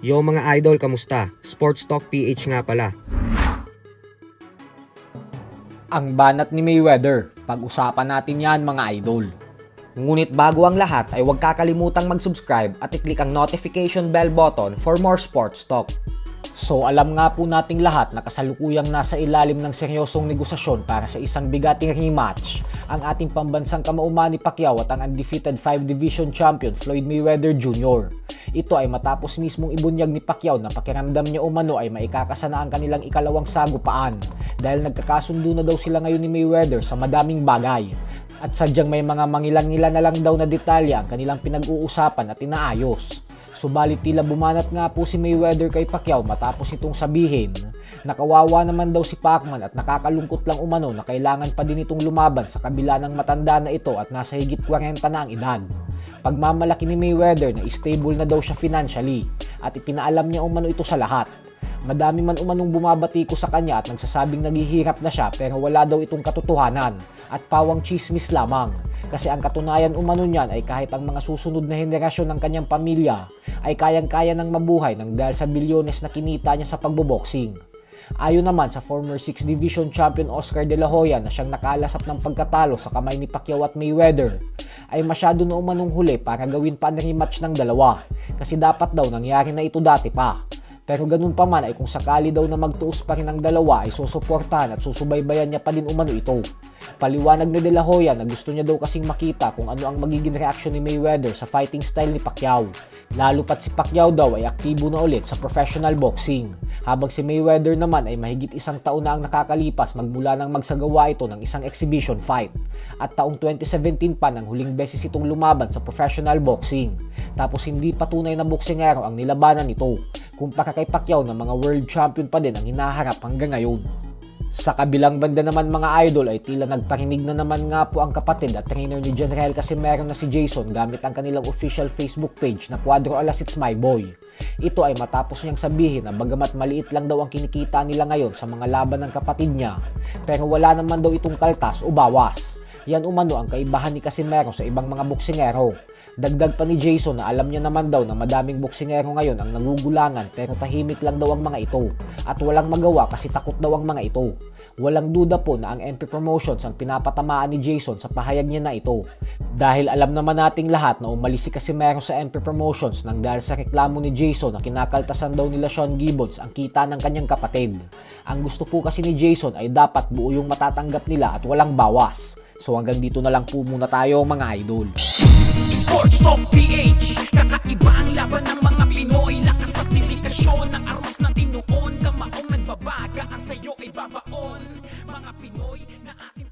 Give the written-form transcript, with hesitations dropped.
Yo mga idol, kamusta? Sports Talk PH nga pala. Ang banat ni Mayweather, pag-usapan natin yan mga idol. Ngunit bago ang lahat ay huwag kakalimutang mag-subscribe at i-click ang notification bell button for more sports talk. So alam nga po nating lahat na kasalukuyang nasa ilalim ng seryosong negosasyon para sa isang bigating rematch ang ating pambansang kamauman ni Pacquiao at ang undefeated 5-division champion Floyd Mayweather Jr. Ito ay matapos mismong ibunyag ni Pacquiao na pakiramdam niya umano ay maikakasa na ang kanilang ikalawang sagupaan dahil nagkakasundo na daw sila ngayon ni Mayweather sa madaming bagay. At sadyang may mga mangilan-ngilan na lang daw na detalye ang kanilang pinag-uusapan at inaayos. Subalit tila bumanat nga po si Mayweather kay Pacquiao matapos itong sabihin na kawawa naman daw si Pacman at nakakalungkot lang umano na kailangan pa din itong lumaban sa kabila ng matanda na ito at nasa higit 40 na ang edad. Pagmamalaki ni Mayweather na stable na daw siya financially at ipinaalam niya umano ito sa lahat. Madami man umanong bumabati ko sa kanya at nagsasabing naghihirap na siya pero wala daw itong katotohanan at pawang chismis lamang. Kasi ang katunayan umano niyan ay kahit ang mga susunod na henerasyon ng kanyang pamilya ay kayang-kaya ng mabuhay ng dahil sa bilyones na kinita niya sa pagboboxing. Ayon naman sa former 6th Division Champion Oscar De La Hoya na siyang nakalasap ng pagkatalo sa kamay ni Pacquiao at Mayweather, ay masyado na umanong huli para gawin pa ang rematch ng dalawa kasi dapat daw nangyari na ito dati pa. Pero ganun pa man ay kung sakali daw na magtuos pa rin ang dalawa ay susuportahan at susubaybayan niya pa din umano ito. Paliwanag ni De La Hoya na gusto niya daw kasing makita kung ano ang magiging reaksyon ni Mayweather sa fighting style ni Pacquiao. Lalo pat si Pacquiao daw ay aktibo na ulit sa professional boxing. Habang si Mayweather naman ay mahigit isang taon na ang nakakalipas magmula nang magsagawa ito ng isang exhibition fight. At taong 2017 pa nang huling beses itong lumaban sa professional boxing. Tapos hindi pa tunay na boksingero ang nilabanan nito. Kumpara kay Pacquiao na mga world champion pa din ang hinaharap hanggang ngayon. Sa kabilang banda naman mga idol ay tila nagparinig na naman nga po ang kapatid at trainer ni General Casimero na si Jason gamit ang kanilang official Facebook page na Cuadro Alas It's My Boy. Ito ay matapos niyang sabihin na bagamat maliit lang daw ang kinikita nila ngayon sa mga laban ng kapatid niya, pero wala naman daw itong kaltas o bawas. Yan umano ang kaibahan ni Casimero sa ibang mga boksingero. Dagdag pa ni Jason na alam niya naman daw na madaming boksingero ngayon ang nagugulangan pero tahimik lang daw ang mga ito at walang magawa kasi takot daw ang mga ito. Walang duda po na ang MP Promotions ang pinapatamaan ni Jason sa pahayag niya na ito. Dahil alam naman nating lahat na umalis si Casimero sa MP Promotions nang dahil sa reklamo ni Jason na kinakaltasan daw nila Sean Gibbons ang kita ng kanyang kapatid. Ang gusto po kasi ni Jason ay dapat buo yung matatanggap nila at walang bawas. So hanggang dito na lang po muna tayo mga idol. Sports Talk PH, kakaiba ang laban ng mga Pinoy. Lakas at dedikasyon ng aros ng tinuon. Kamaong nagbabaga, ang sayo ay babaon. Mga Pinoy na ating